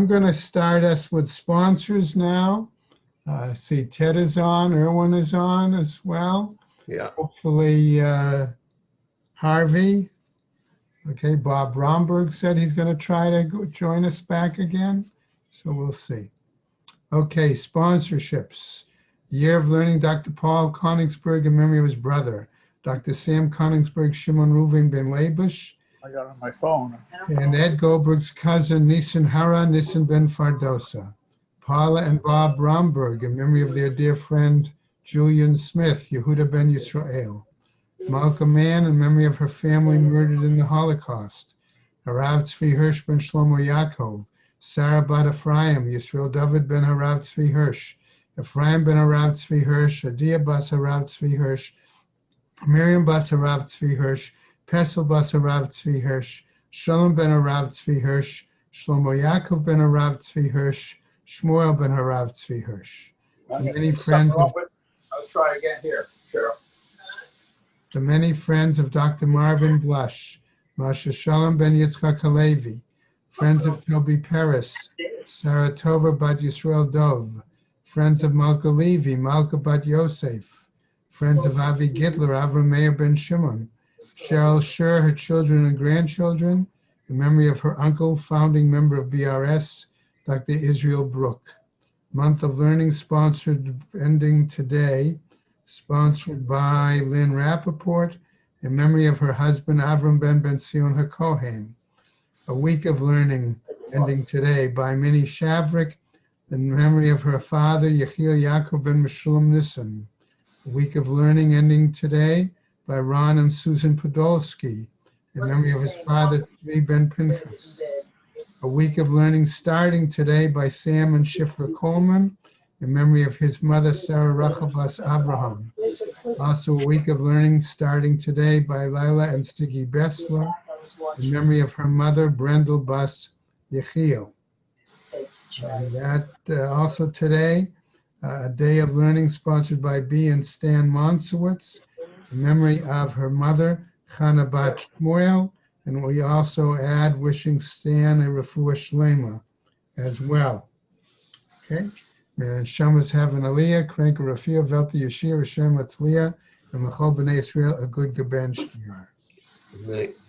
I'm going to start us with sponsors now. See, Ted is on, Erwin is on as well. Yeah. Hopefully, Harvey. Okay, Bob Romberg said he's going to try to join us back again. So we'll see. Okay, sponsorships. Year of Learning, Dr. Paul Koningsberg in memory of his brother, Dr. Sam Koningsberg, Shimon Reuven ben Labush, I got it on my phone. and Ed Goldberg's cousin, Nissen Hara, Nissen ben Fardosa. Paula and Bob Romberg in memory of their dear friend, Julian Smith, Yehuda ben Yisrael. Malcolm Mann in memory of her family murdered in the Holocaust. Harav Tzvi Hirsch ben Shlomo Yaakov. Sarah bat Ephraim, Yisrael David ben Harav Tzvi Hirsch. Ephraim ben Harav Tzvi Hirsch. Adia bas Harav Tzvi Hirsch. Miriam bas Harav Tzvi Hirsch. Pesel bas Harav Tzvi Hirsch. Shalom ben Harav Tzvi Hirsch. Shlomo Yaakov ben Harav Tzvi Hirsch. Shmuel ben Harav Tzvi Hirsch. Many friends. I'll try again here, Cheryl. The many friends of Dr. Marvin Blush, Masha Shalom ben Yitzchak Halevi, friends of Toby Paris, Sarah Tova bat Yisrael Dov, friends of Malka Levi, Malka bat Yosef, friends of Avi Gitler, Avram Meir ben Shimon, Cheryl Scher, her children and grandchildren, in memory of her uncle, founding member of BRS, Dr. Israel Brook. Month of Learning sponsored, ending today, sponsored by Lynn Rappaport, in memory of her husband, Avram ben Sion HaKohen. A Week of Learning, ending today, by Minnie Shavrik, in memory of her father, Yechiel Yaakov ben Meshulam Nissen. A Week of Learning, ending today, by Ron and Susan Podolsky, in memory of his father, Tzvi ben Pinchas. A Week of Learning, starting today, by Sam and Shifra Coleman, in memory of his mother, Sarah Rachel Bas Abraham. Also, A Week of Learning, starting today, by Lila and Stiggy Bessler, in memory of her mother, Brendel Bas Yechiel. And that also today, a Day of Learning sponsored by B and Stan Monsowitz, in memory of her mother, Chana Bat Shmuel, and we also add wishing Stan a refuah shlema as well. Okay? And Shamas have an aliyah, Krank Rafia, Velti Yashir, Hashem Atzliah, and L'chol B'nai Yisrael, a good Gaben Shmir.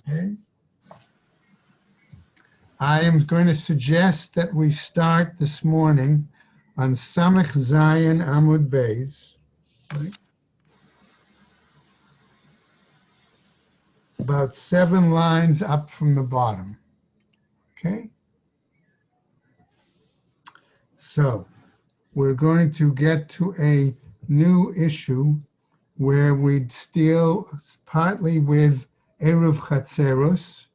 Okay? I am going to suggest that we start this morning on Samech Zayin Amud Beis, right? About 7 lines up from the bottom. Okay? So, we're going to get to a new issue where we'd deal partly with Eruv Chatzeros,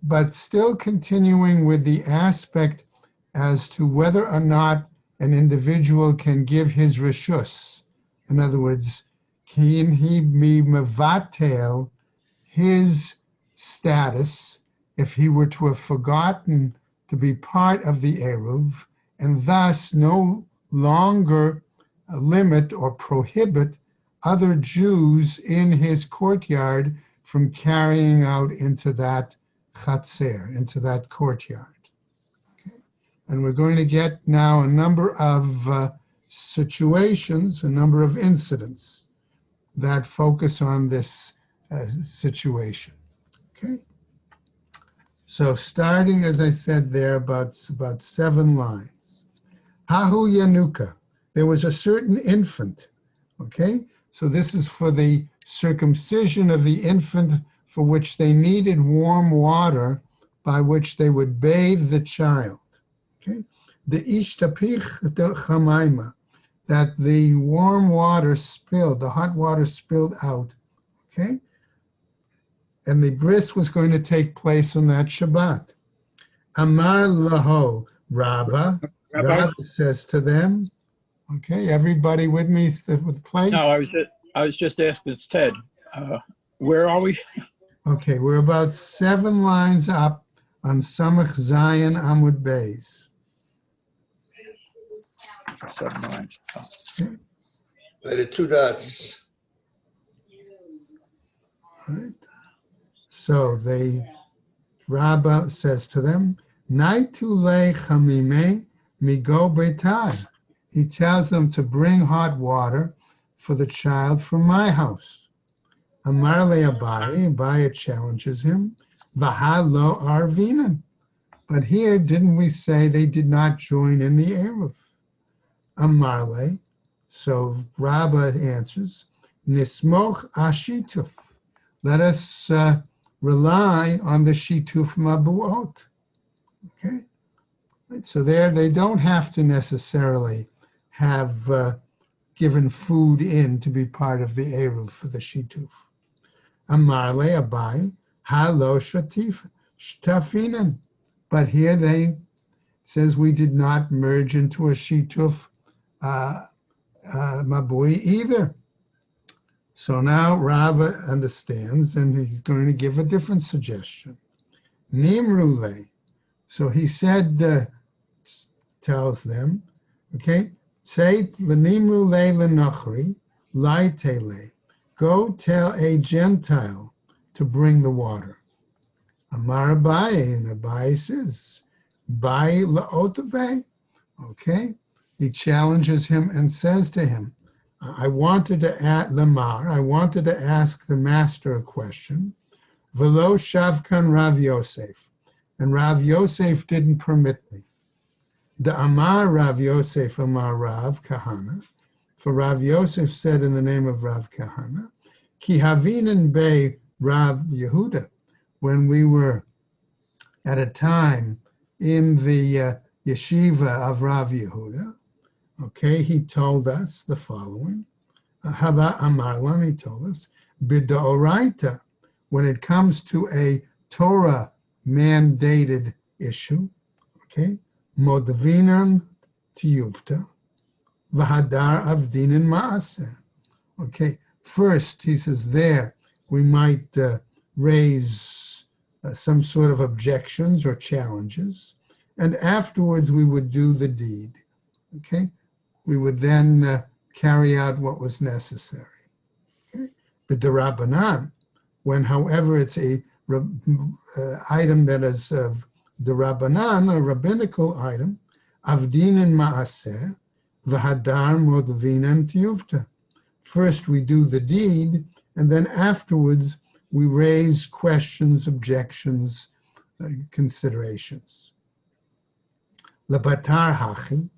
but still continuing with the aspect as to whether or not an individual can give his reshus. In other words, can he be mevatel his status if he were to have forgotten to be part of the Eruv, and thus no longer limit or prohibit other Jews in his courtyard from carrying out into that chatzer, into that courtyard. Okay? And we're going to get now a number of situations, a number of incidents that focus on this situation. Okay? So starting, as I said there, about 7 lines. Hahu Yanuka, there was a certain infant, okay? So this is for the circumcision of the infant, for which they needed warm water by which they would bathe the child, okay? The ishtapich chamaima, that the warm water spilled, the hot water spilled out, okay? And the bris was going to take place on that Shabbat. Amar laho, Rabba says to them, okay, everybody with me with the place? No, I was just asking, it's Ted. Where are we? Okay, we're about 7 lines up on Samach Zayin Amud Beis. 7 lines. Oh. Okay. By the 2 dots. All right. So Rabbah says to them, Naitule chamime migo betai. He tells them to bring hot water for the child from my house. Amar le Abaye, Abaye challenges him. Vaha lo arvinan. But here, didn't we say they did not join in the Eruv? Amar le. So Rabbah answers, Nismoch ashituf. Let us rely on the shituf mabuot. Okay? Right, so there, they don't have to necessarily have given food in to be part of the Eruv for the shituf. Amar le Abai, halo shatif shtafinan. But here they says we did not merge into a shituf mabui either. So now Rava understands, and he's going to give a different suggestion. Nimrule. So he said, tells them, okay, say l'nimrule l'nochri laitele. Go tell a Gentile to bring the water. Amar Abaye, and Abaye says, Bai la'otave. Okay, he challenges him and says to him, I wanted to ask the master a question. Velo shavkan Rav Yosef, and Rav Yosef didn't permit me. The Amar Rav Yosef Amar Rav Kahana, for Rav Yosef said in the name of Rav Kahana, Ki havinen be Rav Yehuda, when we were at a time in the yeshiva of Rav Yehuda, okay, he told us the following. Haba Amarlan, he told us, B'daoraita, when it comes to a Torah mandated issue, okay, Modvinan tiyuvta, V'hadar avdinin ma'aseh. Okay, first, he says there, we might raise some sort of objections or challenges, and afterwards we would do the deed, okay? We would then carry out what was necessary. Okay? But the Rabbanan, when, however, it's a item that is the Rabbanan, a rabbinical item, avdin and maaseh, v'hadar modvinan tiyuvta. First we do the deed, and then afterwards we raise questions, objections, considerations. Labatar hachi,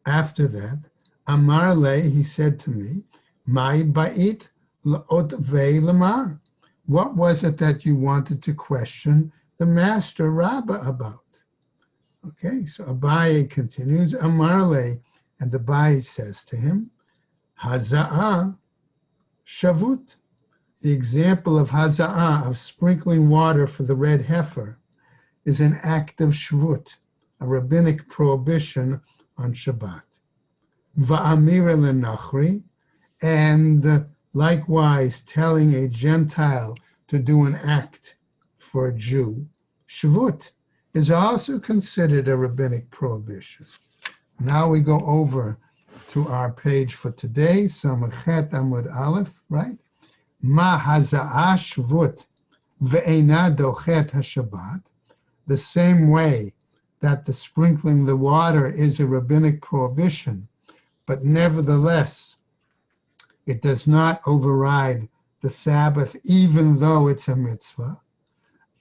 after that, Amar le, he said to me, Mai ba'it la'otvei lamar. What was it that you wanted to question the master Rabbah about? Okay, so Abaye continues, Amar le, and Abaye says to him, Haza'ah shavut. The example of haza'ah, of sprinkling water for the red heifer, is an act of shvut, a rabbinic prohibition on Shabbat. Va'amira lenachri, and likewise telling a Gentile to do an act for a Jew, shvut, is also considered a rabbinic prohibition. Now we go over to our page for today, Samachet Amud Aleph, right? Ma haza'ah shvut ve'ena dochet haShabbat, the same way that the sprinkling the water is a rabbinic prohibition, but nevertheless, it does not override the Sabbath, even though it's a mitzvah.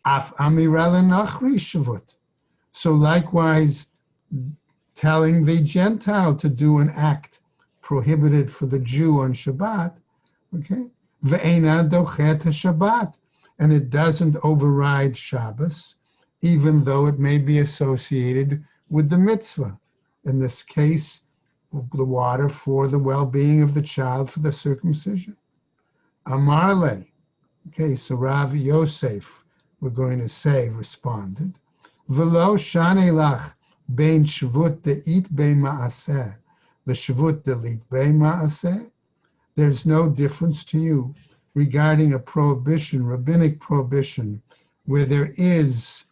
Af amira lenachri shvut. So likewise, telling the Gentile to do an act prohibited for the Jew on Shabbat, okay? Ve'ena dochet Shabbat, and it doesn't override Shabbos, even though it may be associated with the mitzvah. In this case, the water for the well-being of the child for the circumcision. Amarle, okay, so Rav Yosef, we're going to say, responded, V'lo shane lach bein shvut de'it bein ma'aseh, v'shvut de'lit bein ma'aseh. There's no difference to you regarding a prohibition, rabbinic prohibition, where there is,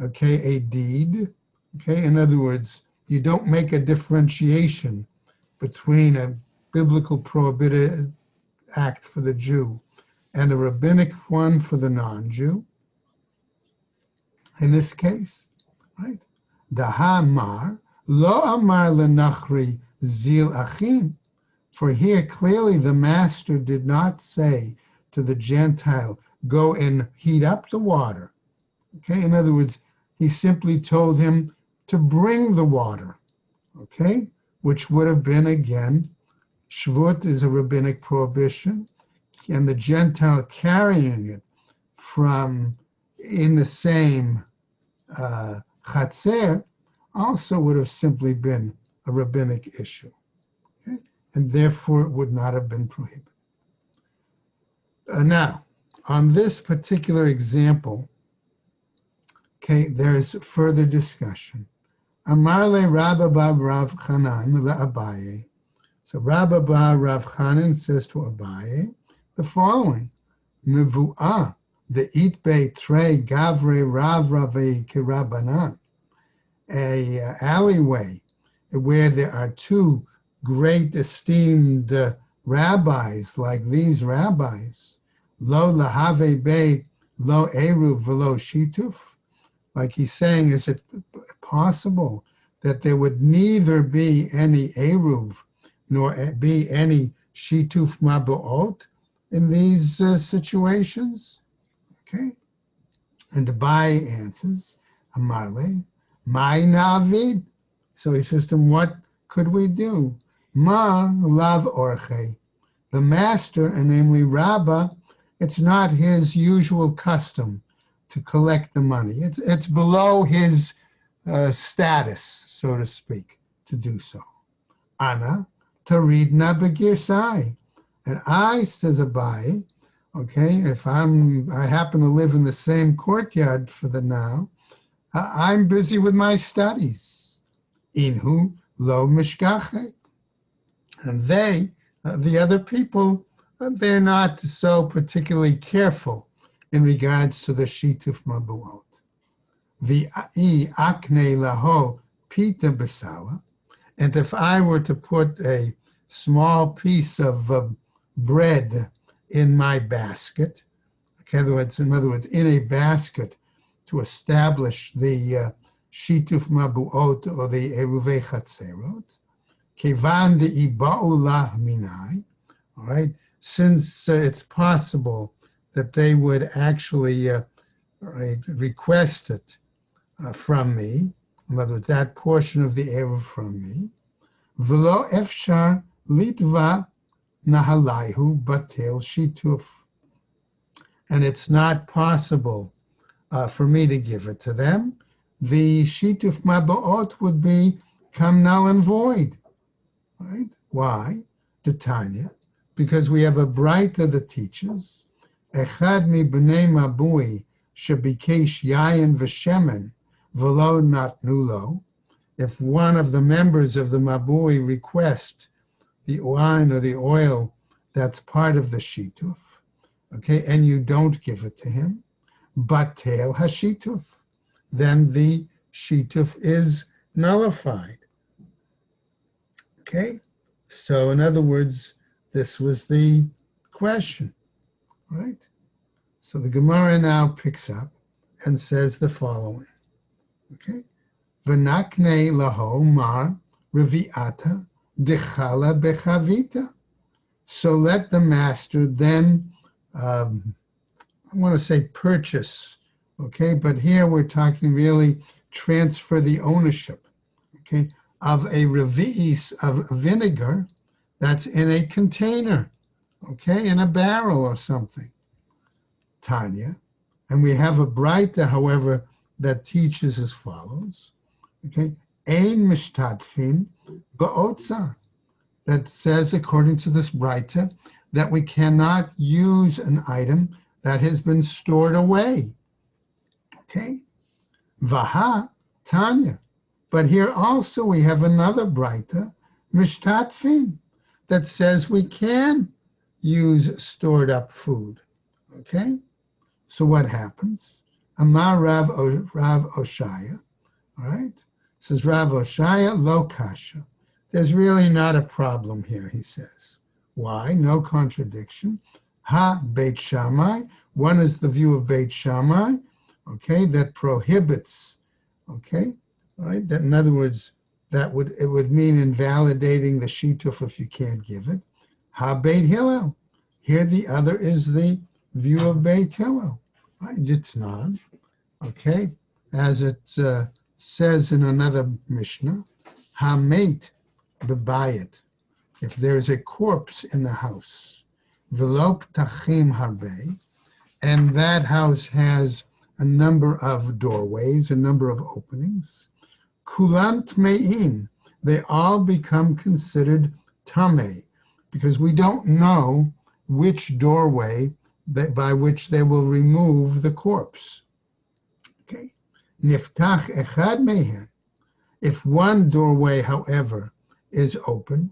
okay, a deed, okay? In other words, you don't make a differentiation between a biblical prohibited act for the Jew and a rabbinic one for the non-Jew. In this case, right? Dahamar, lo amar lenachri zil achim. For here clearly the master did not say to the Gentile, go and heat up the water. Okay, in other words, he simply told him to bring the water. Okay, which would have been, again, Shvut is a rabbinic prohibition, and the Gentile carrying it from in the same chatzer also would have simply been a rabbinic issue, okay? And therefore it would not have been prohibited. Now, on this particular example, okay, there is further discussion. Amarle Rabba bar Rav Chanan Abaye. So Rabba bar Rav Chanan says to Abaye the following: Mevu'ah the itbe tre gavre Rav Rave kirabanan. A alleyway where there are two great esteemed rabbis like these rabbis. Lo lahave be lo eruv velo shituf. Like he's saying, is it possible that there would neither be any eruv nor be any shituf mabuot in these situations? Okay. And the Abai answers, Amarle, my navid. So he says to him, what could we do? Ma lav orche. The master, and namely Rabbah, it's not his usual custom to collect the money. It's below his status, so to speak, to do so. Ana taridna begirsai. And I, says Abai, okay, if I happen to live in the same courtyard for the now, I'm busy with my studies. Inhu lo mishgache. And they, the other people, they're not so particularly careful in regards to the shituf mabuot. The akne laho pita besala. And if I were to put a small piece of bread in my basket, okay, in other words, in a basket to establish the shituf mabuot or the eruvei chatzerot, kevan de iba'u lah minai, all right, since it's possible that they would actually request it from me, in other words, that portion of the eruv from me, v'lo efshar litva nahalayhu batel shituf. And it's not possible for me to give it to them. The shituf mabuot would become null and void, right? Why? Tanya, because we have a braita that teaches, echad mi b'nei mabui shebikesh yayin v'shemen v'lo natnulo. If one of the members of the mabui request the wine or the oil that's part of the shituf, okay, and you don't give it to him, batel hashituf, then the shituf is nullified. Okay, so in other words, this was the question, right? So the Gemara now picks up and says the following, okay? V'nakne laho mar revi'ata dechala bechavita. So let the master then, I want to say purchase, okay? But here we're talking really transfer the ownership, okay, of a revi'is of vinegar that's in a container, okay, in a barrel or something. Tanya. And we have a braita, however, that teaches as follows, okay, ein mishtadfin ba'otza, that says, according to this braita, that we cannot use an item that has been stored away, okay? Vaha Tanya. But here also we have another braita, mishtatfin, that says we can use stored up food, okay? So what happens? Amar Rav Oshaya, all right? Says Rav Oshaya lo kasha. There's really not a problem here, he says. Why? No contradiction. Ha Beit Shammai. One is the view of Beit Shammai, okay, that prohibits, okay, All right, that in other words, it would mean invalidating the shituf if you can't give it. Ha Beit Hillel. Here the other is the view of Beit Hillel. Right, it's not. Okay, as it says in another Mishnah, ha mate bebayit. If there's a corpse in the house, v'lo ptachim harbe, and that house has a number of doorways, a number of openings, kulan tme'in, they all become considered tameh, because we don't know which doorway by which they will remove the corpse. Okay, niftach echad mehen. If one doorway, however, is open,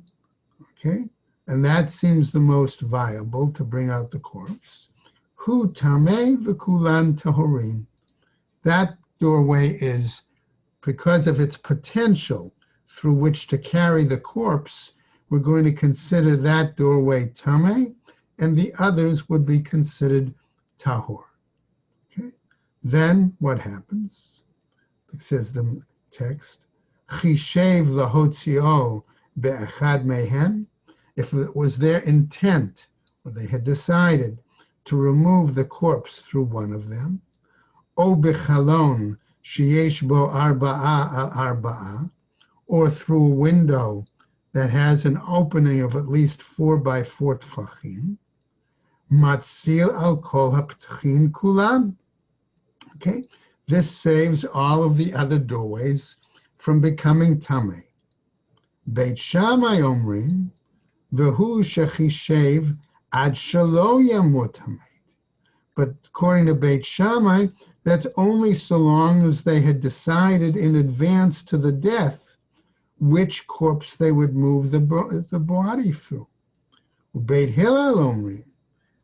okay, and that seems the most viable to bring out the corpse, hu tameh v'kulan tahorim. That doorway is, because of its potential through which to carry the corpse, we're going to consider that doorway tameh, and the others would be considered tahor. Okay? Then what happens? It says the text, chishev lahotzio be'echad mehen. If it was their intent, or they had decided to remove the corpse through one of them, o bechalon sheyesh bo arba'a al arba'a, or through a window that has an opening of at least 4 by 4 tfachim, matzil al kol haptachin kulam. Okay, this saves all of the other doorways from becoming tameh. Beit Shammai omrim, v'hu shechishev ad shelo yamut tameh. But according to Beit Shammai, that's only so long as they had decided in advance to the death which corpse they would move the body through. Beit Hillel omrim.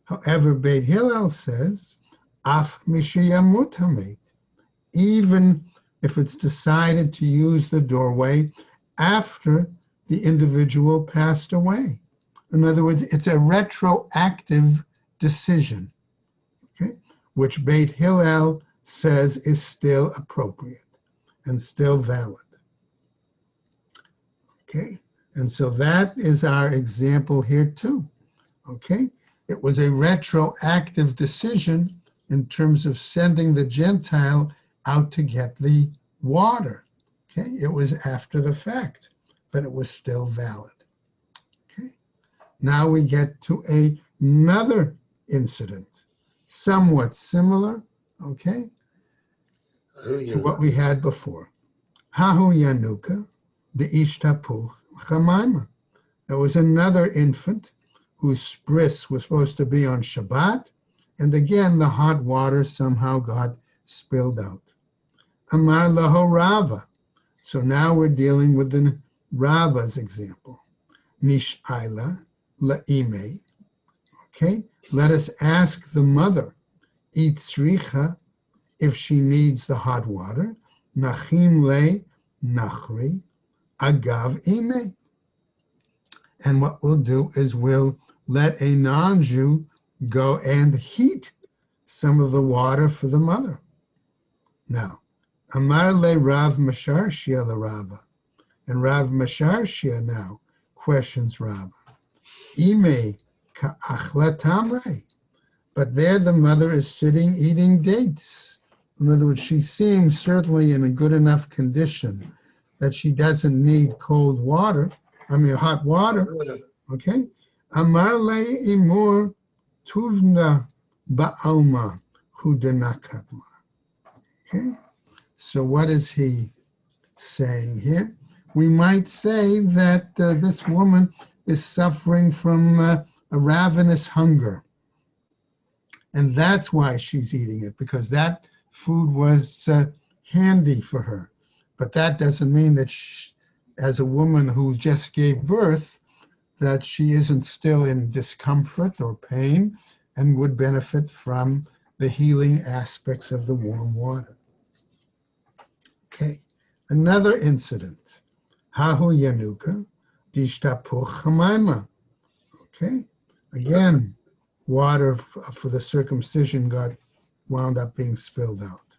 However, Beit Hillel says, af mishayamut hamet, even if it's decided to use the doorway after the individual passed away. In other words, it's a retroactive decision, okay, which Beit Hillel says is still appropriate and still valid. Okay, and so that is our example here too. Okay, it was a retroactive decision in terms of sending the Gentile out to get the water. Okay, it was after the fact, but it was still valid. Okay, now we get to another incident, somewhat similar, okay, to what we had before. Hahu Yanuka, the Ishtapuch Chamaima. There was another infant whose bris was supposed to be on Shabbat, and again the hot water somehow got spilled out. Amar laho Rava. So now we're dealing with the Rava's example. Nish'aila la'ime. Okay, let us ask the mother, Itzricha, if she needs the hot water, Nachim le nachri agav ime. And what we'll do is we'll let a non-Jew go and heat some of the water for the mother. Now, Amar le Rav Masharshia le Rava. And Rav Masharshia now questions Rava. Ime ka'achla tamrei. But there the mother is sitting eating dates. In other words, she seems certainly in a good enough condition that she doesn't need hot water. Okay? Amar le imur tuvna ba'alma hudanakatla. Okay? So what is he saying here? We might say that this woman is suffering from a ravenous hunger. And that's why she's eating it, because that food was handy for her. But that doesn't mean that she, as a woman who just gave birth, that she isn't still in discomfort or pain and would benefit from the healing aspects of the warm water. Okay, another incident. Hahu Yanuka dishtapuch chamaima. Okay, again, water for the circumcision wound up being spilled out.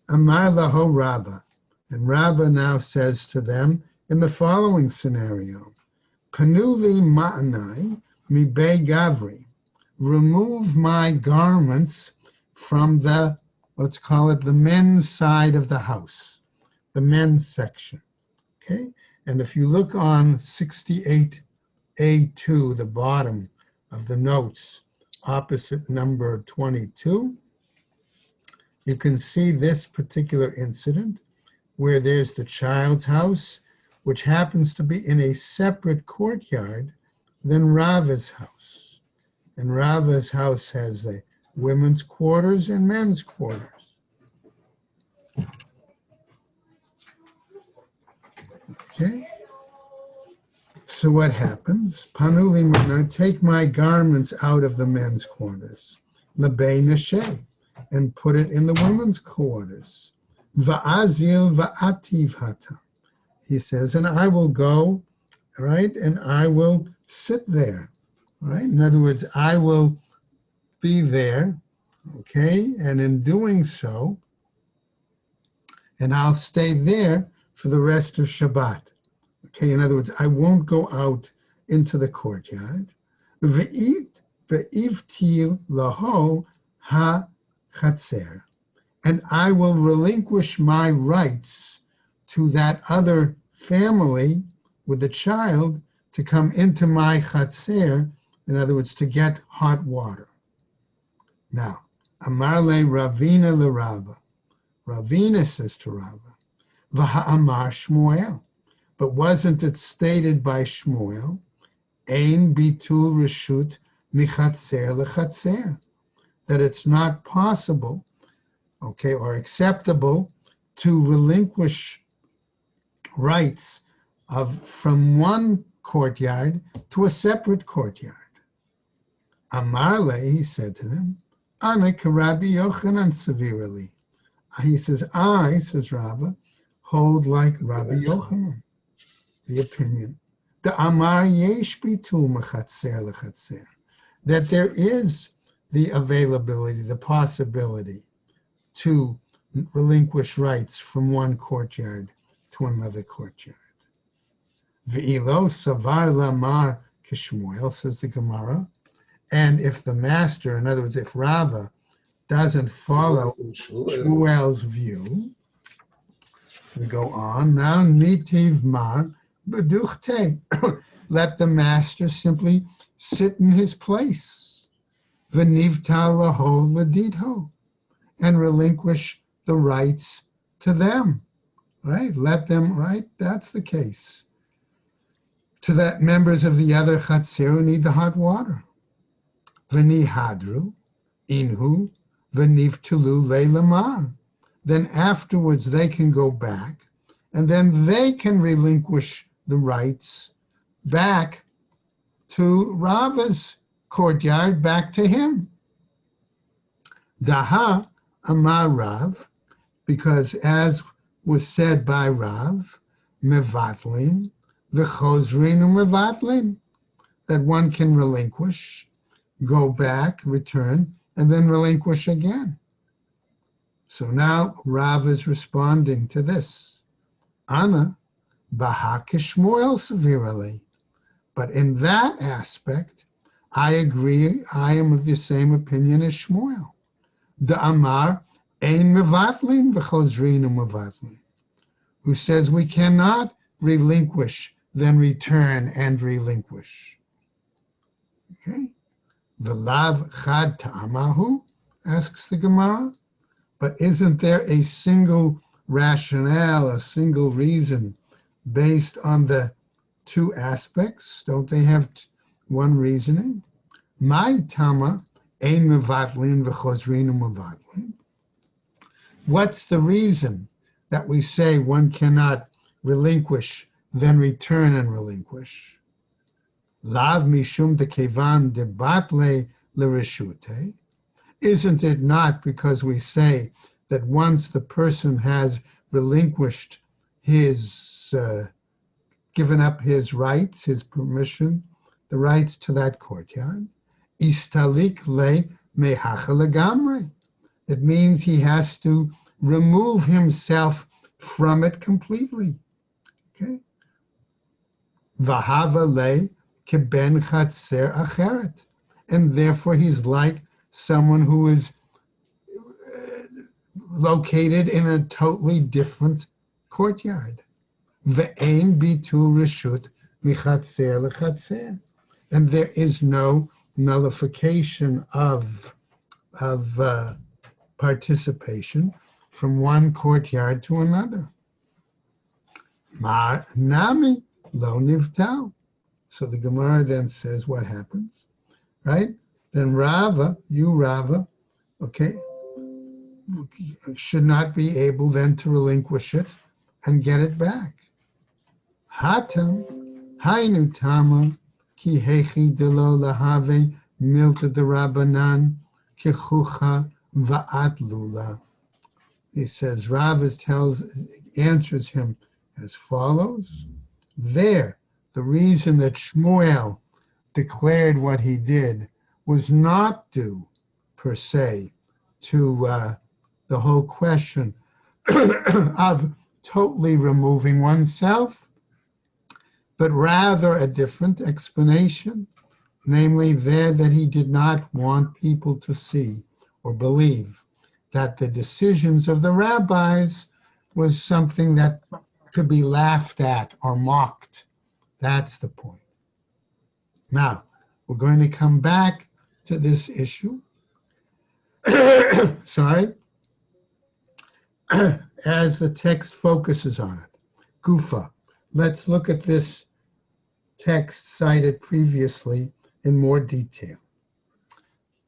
Amar laho Rabba. And Rabbah now says to them in the following scenario, Panuli ma'anai mi be gavri. Remove my garments from the, let's call it the men's side of the house, the men's section. Okay? And if you look on 68A2, the bottom of the notes, opposite number 22, you can see this particular incident where there's the child's house, which happens to be in a separate courtyard than Rava's house. And Rava's house has the women's quarters and men's quarters. Okay? So what happens? Panuli mana, take my garments out of the men's quarters, lebei neshe, and put it in the women's quarters. Va'azil va'ativ hata. He says, and I will go, right, and I will sit there, right? In other words, I will be there, okay? And in doing so, and I'll stay there for the rest of Shabbat. Okay, in other words, I won't go out into the courtyard. Ve'ivtil laho ha-chatzer. And I will relinquish my rights to that other family with the child to come into my chatzer, in other words, to get hot water. Now, Amar le Ravina le Rava. Ravina says to Rava, V'ha'amar Shmuel. But wasn't it stated by Shmuel, Ein bitul reshut michatzer lechatzer, that it's not possible, okay, or acceptable to relinquish rights from one courtyard to a separate courtyard. Amarle, he said to them, Ana karabi Yochanan severely. He says, I, says Rava, hold like Rabbi Yochanan, the opinion, the Amar yesh bitul mechatzer lechatzer, that there is the availability, the possibility to relinquish rights from one courtyard to another courtyard. Ve'ilo savar lamar kishmuel, says the Gemara, and if the master, in other words, if Rava doesn't follow Shmuel's view, we go on, now nitiv mar beduchte, let the master simply sit in his place, v'nivtal laho ledidho, and relinquish the rights to them, right? Let them, right? That's the case. To that members of the other chatzir who need the hot water. V'nihadru inhu v'nivtulu leilamar. Then afterwards they can go back, and then they can relinquish the rights back to Rava's courtyard, back to him. Daha amar Rav, because as was said by Rav, mevatlin, v'chozrin u'mevatlin, that one can relinquish, go back, return, and then relinquish again. So now Rav is responding to this. Ana baha kishmuel severely. But in that aspect, I agree, I am of the same opinion as Shmuel. The Amar ein mevatlin v'chozrin u'mevatlin, who says we cannot relinquish, then return and relinquish. Okay? V'lav chad ta'amahu, asks the Gemara. But isn't there a single rationale, a single reason based on the two aspects? Don't they have one reasoning? My tama ein mevatlin v'chozrin u'mevatlin. What's the reason that we say one cannot relinquish, then return and relinquish? Lav mishum de kevan de batle l'reshute. Isn't it not because we say that once the person has relinquished his, given up his rights, his permission, the rights to that courtyard, istalik le mehacha legamre. It means he has to remove himself from it completely. Okay? V'hava le keben chatzer acheret. And therefore he's like someone who is located in a totally different courtyard. Ve'ein bitu reshut michatzer lechatzer. And there is no nullification of participation from one courtyard to another. Ma nami lo nivtal. So the Gemara then says what happens, right? Then Rava, okay, should not be able then to relinquish it and get it back. Hatam, hainu tama, ki hechi delo lahave milta de rabanan, kichucha va'at lula. He says, Rava answers him as follows. There, the reason that Shmuel declared what he did was not due, per se, to the whole question of totally removing oneself, but rather a different explanation, namely there that he did not want people to see or believe that the decisions of the rabbis was something that could be laughed at or mocked. That's the point. Now, we're going to come back to this issue. Sorry. As the text focuses on it. Gufa. Let's look at this text cited previously in more detail.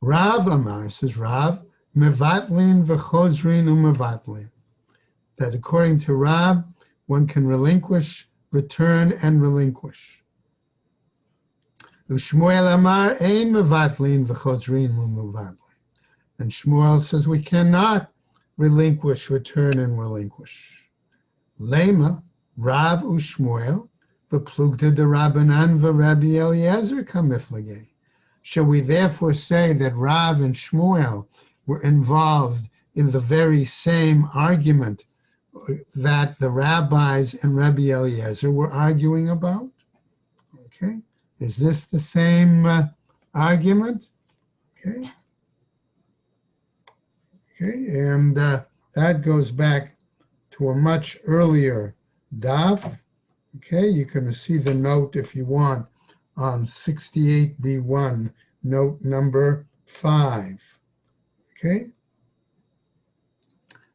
Rav Amar, says Rav, mevatlin v'chozrin u'mevatlin. That according to Rav, one can relinquish, return, and relinquish. Shmuel Amar ein mevatlin v'chozrin u'mevatlin. And Shmuel says we cannot relinquish, return, and relinquish. Lema, Rav u'Shmuel, v'plugta de Rabbanan v'Rabbi Eliezer kamiflagei. Shall we therefore say that Rav and Shmuel were involved in the very same argument that the rabbis and Rabbi Eliezer were arguing about? Okay, is this the same argument? Okay. Okay, and that goes back to a much earlier daf. Okay, you can see the note if you want on 68b1, note number 5. Okay,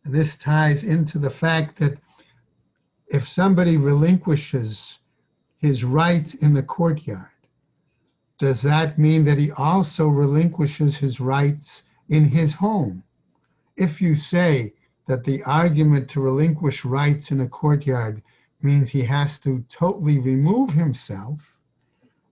and this ties into the fact that if somebody relinquishes his rights in the courtyard, does that mean that he also relinquishes his rights in his home? If you say that the argument to relinquish rights in a courtyard means he has to totally remove himself,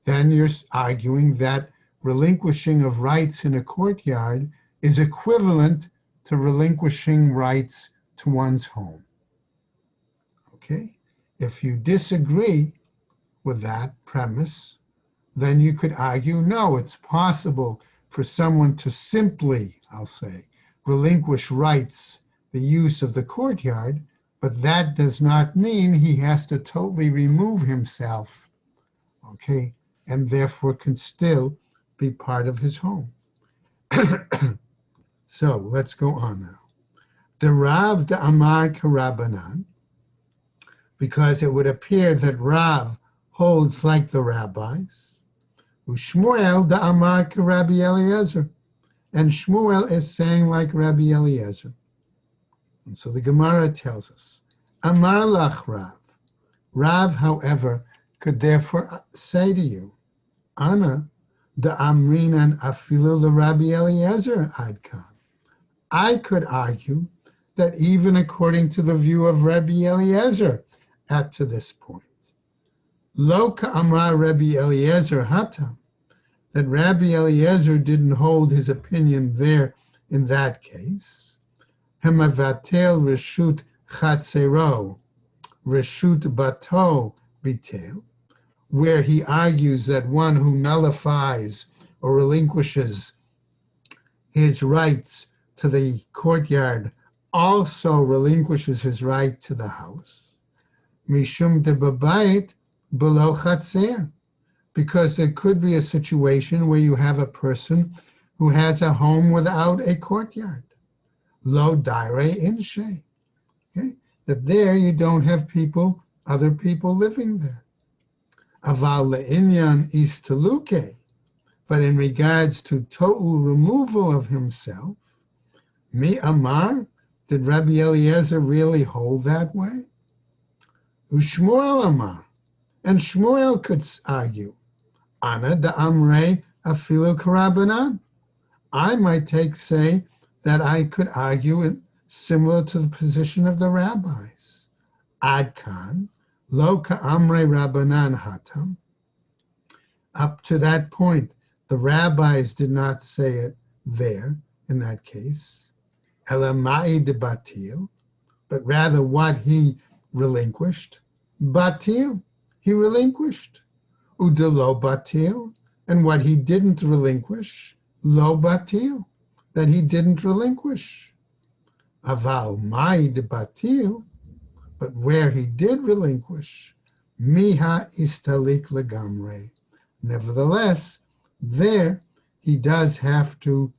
then you're arguing that relinquishing of rights in a courtyard is equivalent to relinquishing rights to one's home. Okay? If you disagree with that premise, then you could argue, no, it's possible for someone to simply, I'll say, relinquish rights, the use of the courtyard, but that does not mean he has to totally remove himself, okay, and therefore can still be part of his home. So let's go on now. The Rav de Amar Karabanan, because it would appear that Rav holds like the rabbis, Shmuel de Amar Rabbi Eliezer, and Shmuel is saying like Rabbi Eliezer. And so the Gemara tells us, Amar lach Rav. Rav, however, could therefore say to you, Ana de Amrinan afilu Rabbi Eliezer adkan. I could argue that even according to the view of Rabbi Eliezer to this point, Lo ka'amar Rabbi Eliezer hatam, that Rabbi Eliezer didn't hold his opinion there in that case. Hemavatel reshut chatzero, reshut bato bitel, where he argues that one who nullifies or relinquishes his rights to the courtyard also relinquishes his right to the house. Mishum de babayit below chatzer, because there could be a situation where you have a person who has a home without a courtyard. Lo daire inshe. Okay? That there you don't have other people living there. Aval le'inyan istaluke. But in regards to total removal of himself, mi amar, did Rabbi Eliezer really hold that way? Ushmuel amar. And Shmuel could argue, Ana da amre afilu karabanan. I might say that I could argue it similar to the position of the rabbis. Adkan, lo ka'amre rabbanan hatam. Up to that point, the rabbis did not say it there, in that case. Elamai de batil, but rather what he relinquished. Batil, he relinquished. Udelo batil, and what he didn't relinquish. Lo batil, that he didn't relinquish. Aval mai de batil, but where he did relinquish, miha istalik legamre. Nevertheless, there he does have to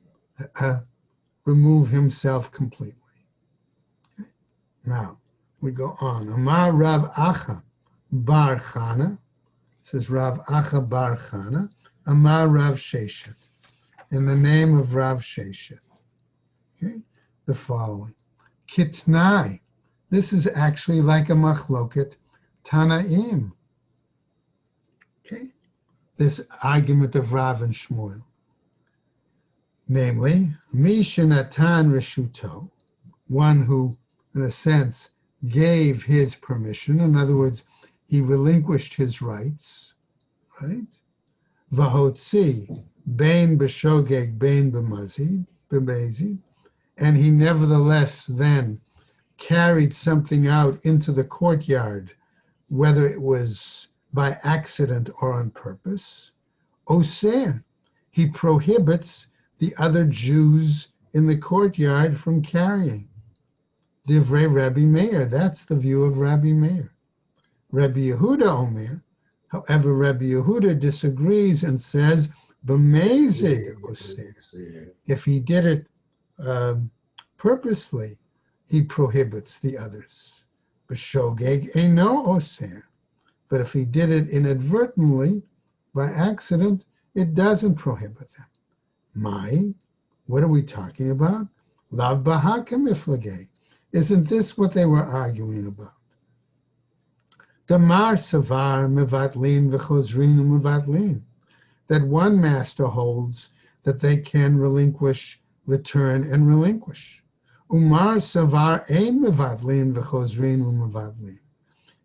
remove himself completely. Okay. Now, we go on. Amar Rav Acha Bar Chana, says Rav Acha Bar Chana, Amar Rav Sheshet, in the name of Rav Sheshet. Okay, the following. Kitnai, this is actually like a machloket Tanaim. Okay, this argument of Rav and Shmuel. Namely, Mishanatan Reshuto, one who, in a sense, gave his permission. In other words, he relinquished his rights, right? Vahotzi, Bain B'Shogeg, Bain B'Mazid, and he nevertheless then carried something out into the courtyard, whether it was by accident or on purpose. Oser, he prohibits the other Jews in the courtyard from carrying. Divrei Rabbi Meir, that's the view of Rabbi Meir. Rabbi Yehuda Omer, however, Rabbi Yehuda disagrees and says, B'mezid Oser. If he did it purposely, he prohibits the others. B'shogeg eino Oser. But if he did it inadvertently, by accident, it doesn't prohibit them. Mai, what are we talking about? Lav b'hakem iflagei. Isn't this what they were arguing about? Damar savar mevatlin v'chozrin mevatlin. That one master holds that they can relinquish, return, and relinquish. Umar savar ein mevatlin v'chozrin mevatlin.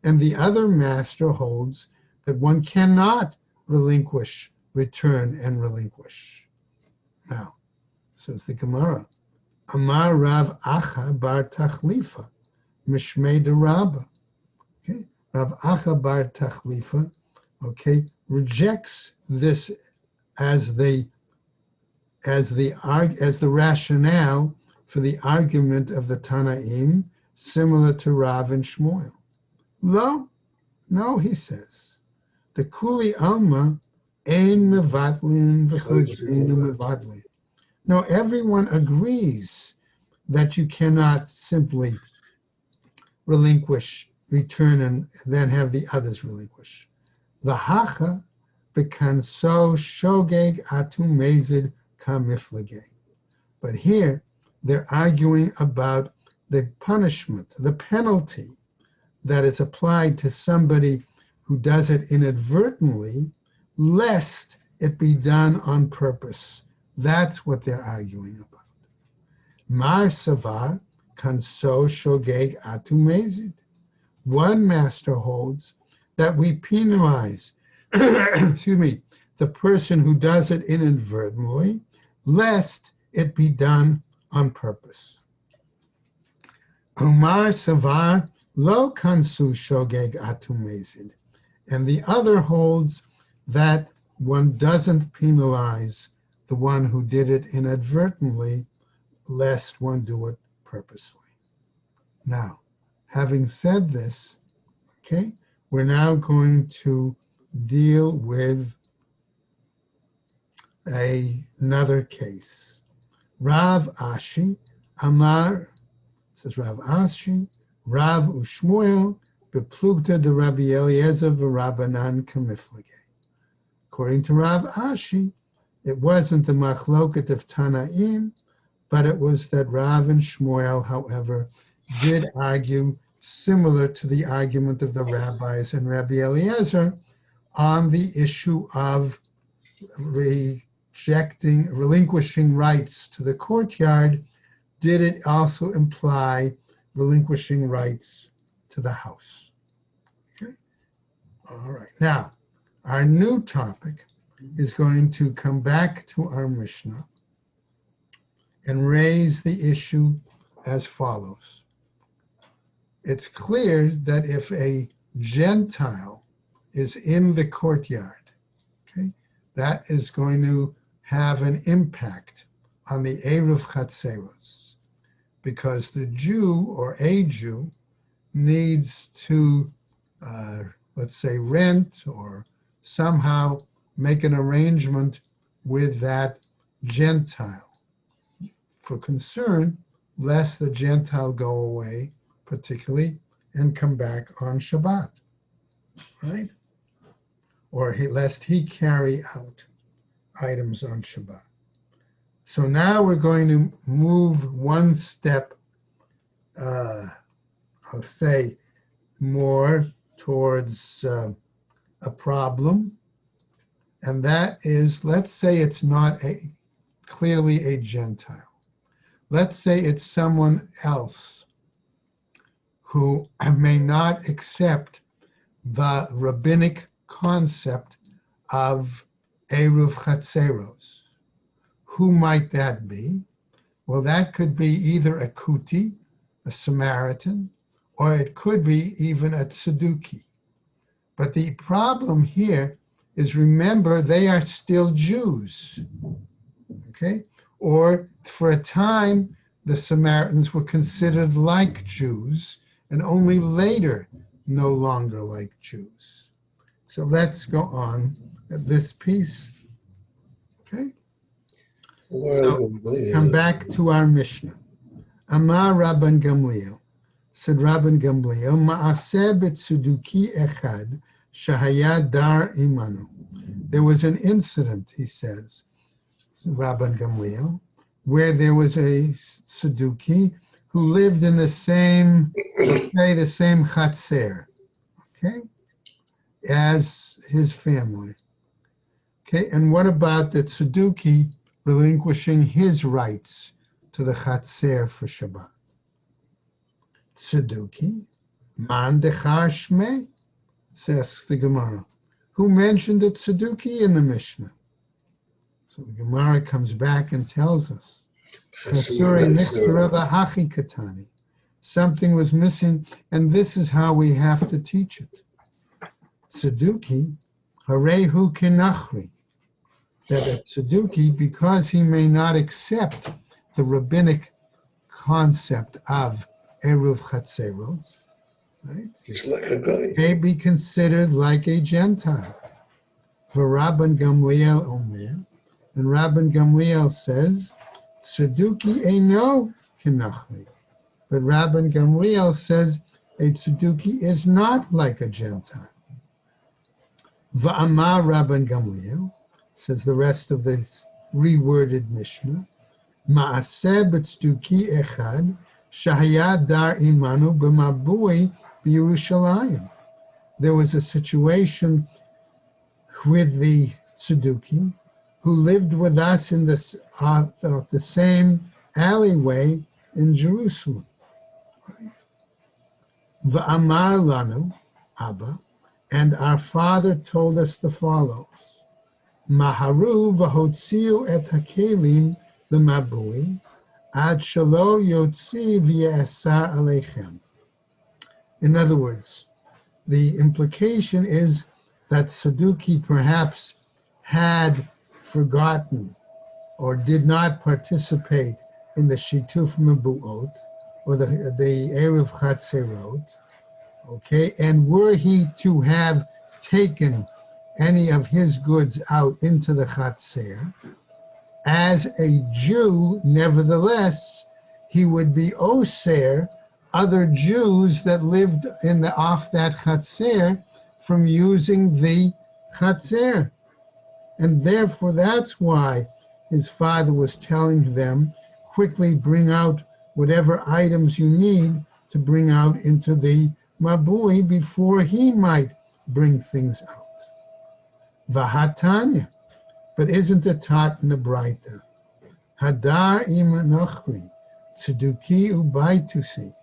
And the other master holds that one cannot relinquish, return, and relinquish. Now, says the Gemara, Amar Rav Acha Bar Tachlifa, Mishmei de Rabba. Okay, Rav Acha Bar Tachlifa, okay, rejects this as the rationale for the argument of the Tanaim, similar to Rav and Shmuel. No, he says, the Kuli Alma ein mevatlin v'chozrin mevatlin. No, everyone agrees that you cannot simply relinquish, return, and then have the others relinquish. V'hacha b'kanso shogeg atum mezid kamiflagei. But here, they're arguing about the punishment, the penalty that is applied to somebody who does it inadvertently, lest it be done on purpose. That's what they're arguing about. Mar savar kanso shogeg atu mezid. One master holds that we penalize, the person who does it inadvertently, lest it be done on purpose. Umar savar lo kansu shogeg atu mezid. And the other holds that one doesn't penalize the one who did it inadvertently, lest one do it purposely. Now, having said this, okay, we're now going to deal with another case. Rav Ashi Amar, says Rav Ashi, Rav Ushmuel, beplugta de Rabbi Eliezer v'Rabbanan kamiflage. According to Rav Ashi, it wasn't the machloket of Tanaim, but it was that Rav and Shmuel, however, did argue similar to the argument of the rabbis and Rabbi Eliezer on the issue of relinquishing rights to the courtyard. Did it also imply relinquishing rights to the house? Okay. All right. Now, our new topic is going to come back to our Mishnah and raise the issue as follows. It's clear that if a Gentile is in the courtyard, okay, that is going to have an impact on the Eruv Chatzeros, because the Jew or a Jew needs to, let's say, rent or somehow make an arrangement with that Gentile for concern lest the Gentile go away, particularly, and come back on Shabbat, right? Or lest he carry out items on Shabbat. So now we're going to move one step, I'll say, more towards a problem, and that is, let's say it's not clearly a Gentile. Let's say it's someone else who may not accept the rabbinic concept of Eruv Chatzeros. Who might that be? Well, that could be either a Kuti, a Samaritan, or it could be even a Tzeduki. But the problem here is, remember, they are still Jews, okay? Or for a time, the Samaritans were considered like Jews, and only later no longer like Jews. So let's go on at this piece, okay? So, come back to our Mishnah. Amar Rabban Gamliel, said Rabban Gamliel, Ma'aseh b'tzuduki echad shahaya dar imanu. There was an incident, he says, Rabban Gamliel, where there was a Tzeduki who lived in the same, let's say, the same chatzer, okay, as his family. Okay, and what about the Tzeduki relinquishing his rights to the chatzer for Shabbat? Tzeduki, man dechar shmei, says the Gemara. Who mentioned the Tzeduki in the Mishnah? So the Gemara comes back and tells us, something was missing, and this is how we have to teach it. Tzeduki, harehu kinachri, that a Tzeduki, because he may not accept the rabbinic concept of Eruv Chatzeros, right? He's like a guy. May be considered like a Gentile. For Rabban Gamliel Omer, and Rabban Gamliel says, Tzeduki eino kinachri. But Rabban Gamliel says a Tzeduki is not like a Gentile. Va'amar Rabban Gamliel, says the rest of this reworded Mishnah, Ma'aseh b'tzeduki echad shahaya dar imanu b'mabui b'Yerushalayim. There was a situation with the Tzeduki who lived with us in this, the same alleyway in Jerusalem. V'amar lanu, Abba, and our father told us the follows. Maharu v'hotziu et hakelim l'mabui ad shelo yotzi v'yasar aleichem. In other words, the implication is that Tzeduki perhaps had forgotten or did not participate in the Shituf Mebu'ot, or the Erev Chatzerot, okay, and were he to have taken any of his goods out into the Chatzer, as a Jew, nevertheless, he would be Oser other Jews that lived off that Chatzer from using the Chatzer. And therefore, that's why his father was telling them, quickly bring out whatever items you need to bring out into the Mabui before he might bring things out. Vahatanya, but isn't it taught in the Braita? Hadar im nochri, tzeduki ubaitusi,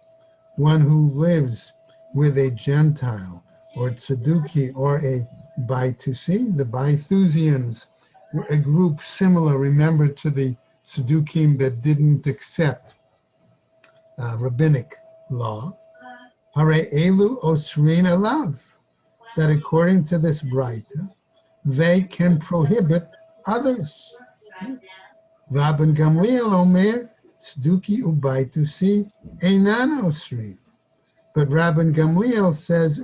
one who lives with a Gentile, or tzeduki, or a baitusi. The Baithusians were a group similar, remember, to the tzedukim that didn't accept rabbinic law. Hare elu osrin alav, that according to this Braita, they can prohibit others. Rabban Gamliel Omer, Tzduki ubaitusi einan osrin. But Rabban Gamliel says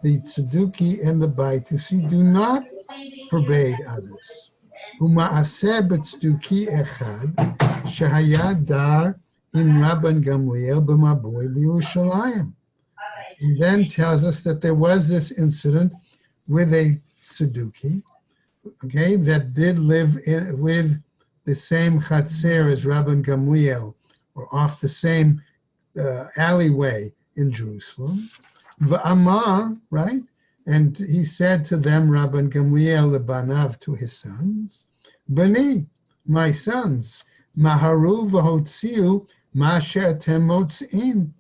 the Tzduki and the baitusi do not forbade others. Uma'aseh b'tzduki echad shehaya dar im Rabban Gamliel b'mabui b'Yerushalayim. And then tells us that there was this incident with a Tzduki, okay, that did live with the same Chatzer as Rabban Gamliel, or off the same alleyway in Jerusalem. V'amar, right? And he said to them, Rabban Gamliel lebanav, to his sons, Bani, my sons, maharu v'hotziu ma she'atem motz'in,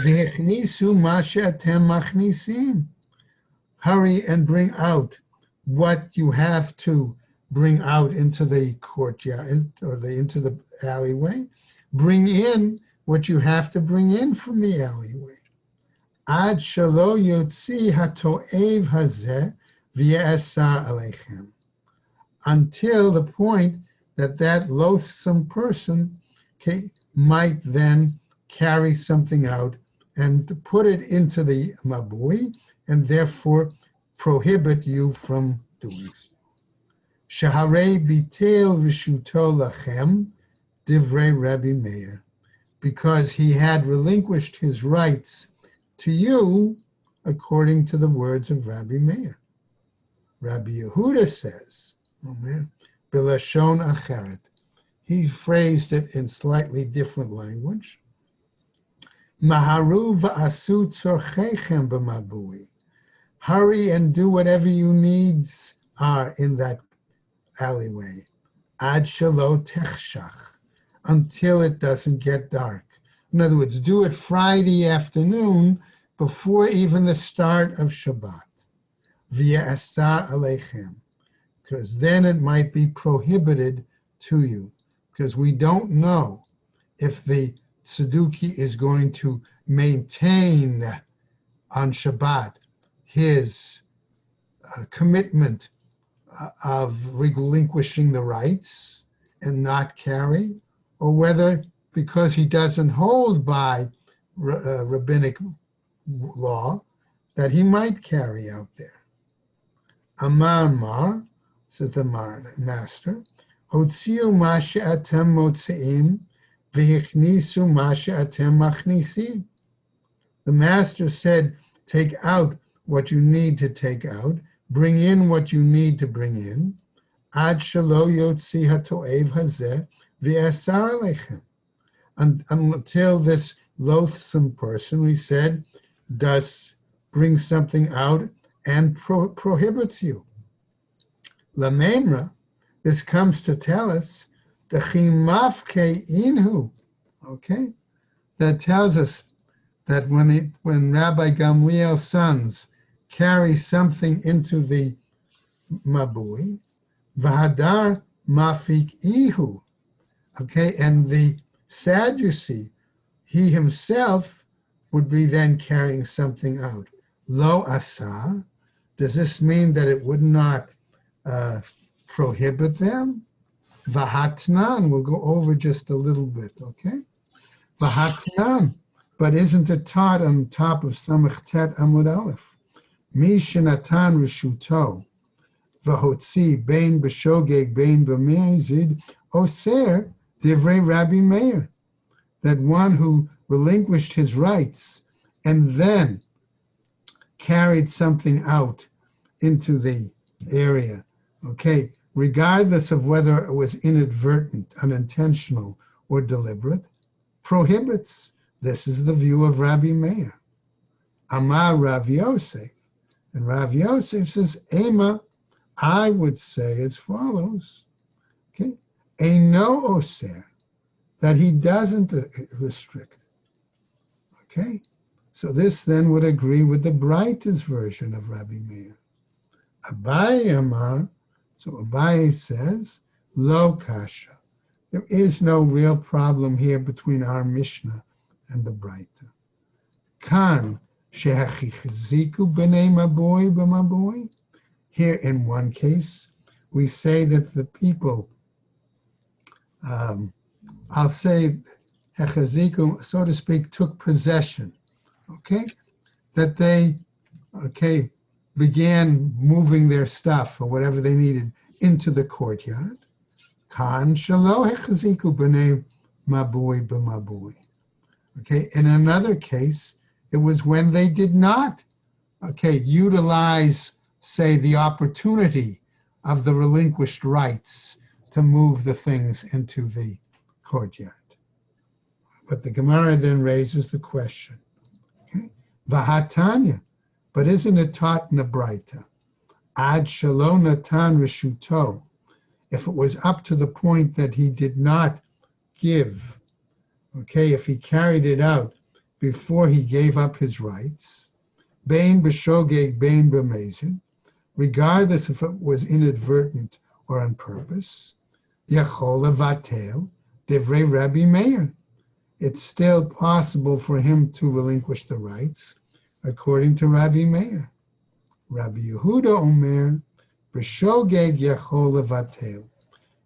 v'hechnisu ma she'atem machnisim. Hurry and bring out what you have to bring out into the courtyard, or into the alleyway. Bring in what you have to bring in from the alleyway. Ad shelo yotzi hato'ev hazeh v'ye'asar aleichem. Until the point that loathsome person might then carry something out and put it into the mabui, and therefore prohibit you from doing so. Shaharei bitel v'shuto lachem divrei Rabbi Meir, because he had relinquished his rights to you according to the words of Rabbi Meir. Rabbi Yehuda says, B'lashon acheret, he phrased it in slightly different language. Maharu v'asu tzorcheichem b'mabui. Hurry and do whatever your needs are in that alleyway. Ad shelo techshach, until it doesn't get dark. In other words, do it Friday afternoon before even the start of Shabbat. V'ye'asar aleichem, because then it might be prohibited to you, because we don't know if the Tzduki is going to maintain on Shabbat his commitment of relinquishing the rights and not carry, or whether because he doesn't hold by rabbinic law that he might carry out there. Amar Mar, says the master, Hotziu ma she'atem motzeim v'hichnisu ma she'atem machnisim. The master said, take out what you need to take out, bring in what you need to bring in, ad shelo yotzi hato'ev hazeh v'yasar aleichem, until this loathsome person, we said, does bring something out and prohibits you. Lamemra, this comes to tell us, the chimafke inhu, okay, that tells us that when Rabbi Gamliel's sons carry something into the mabui, v'hadar mafik ihu, okay, and the Sadducee, he himself would be then carrying something out. Lo asar, does this mean that it would not prohibit them? Vahatnan, we'll go over just a little bit, okay? V'hatnan, but isn't it taught on top of Samach Tet Amud Aleph? Mi shenatan reshuto v'hotzi bein b'shogeg bein b'meizid oser divrei Rabbi Meir. That one who relinquished his rights and then carried something out into the area, okay, regardless of whether it was inadvertent, unintentional, or deliberate, prohibits. This is the view of Rabbi Meir. Amar Rav Yosef. And Rav Yosef says, Ema, I would say as follows, okay, Eino Oser, that he doesn't restrict. Okay, so this then would agree with the brightest version of Rabbi Meir. Abaye Amar, so Abaye says, Lo Kasha. There is no real problem here between our Mishnah and the Braita. Kan shehachichziku b'nei maboy b'maboy. Here in one case, we say that the people, I'll say hechaziku, so to speak, took possession, okay? That they, okay, began moving their stuff or whatever they needed into the courtyard. Kan shalo hechaziku b'nei maboy b'maboy. Okay, in another case, it was when they did not, okay, utilize, say, the opportunity of the relinquished rights to move the things into the courtyard. But the Gemara then raises the question, okay, Vahatanya, but isn't it taught in the Braita? Ad shalo natan reshuto, if it was up to the point that he did not give, okay, if he carried it out before he gave up his rights, bein b'shogeg bein b'mezid, regardless if it was inadvertent or on purpose, yachol levatel divrei Rabbi Meir. It's still possible for him to relinquish the rights, according to Rabbi Meir. Rabbi Yehuda Omer, b'shogeg yachol levatel.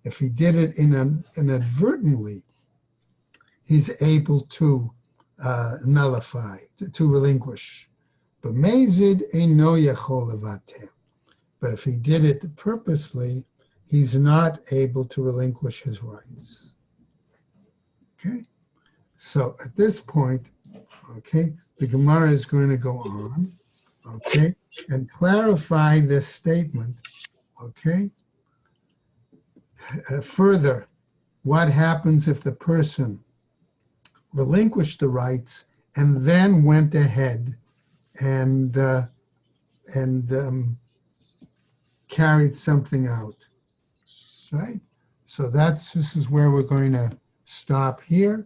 If he did it inadvertently, he's able to nullify, to relinquish. But mezid eino yachol levatel. But if he did it purposely, he's not able to relinquish his rights. Okay? So at this point, okay, the Gemara is going to go on, okay, and clarify this statement, okay? Further, what happens if the person relinquished the rights and then went ahead and carried something out, right? So this is where we're going to stop here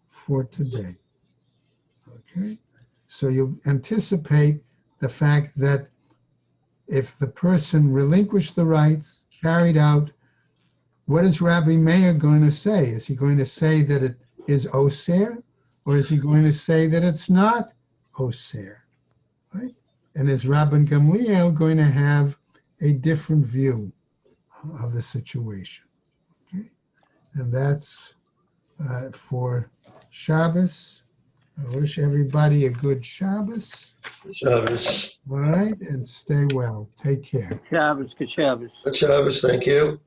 for today. Okay, so you anticipate the fact that if the person relinquished the rights, carried out, what is Rabbi Meir going to say? Is he going to say that it is Oser, or is he going to say that it's not Oser? Right? And is Rabban Gamliel going to have a different view of the situation? Okay, and that's for Shabbos. I wish everybody a good Shabbos. Shabbos. All right, and stay well. Take care. Good Shabbos, good Shabbos. Good Shabbos, thank you.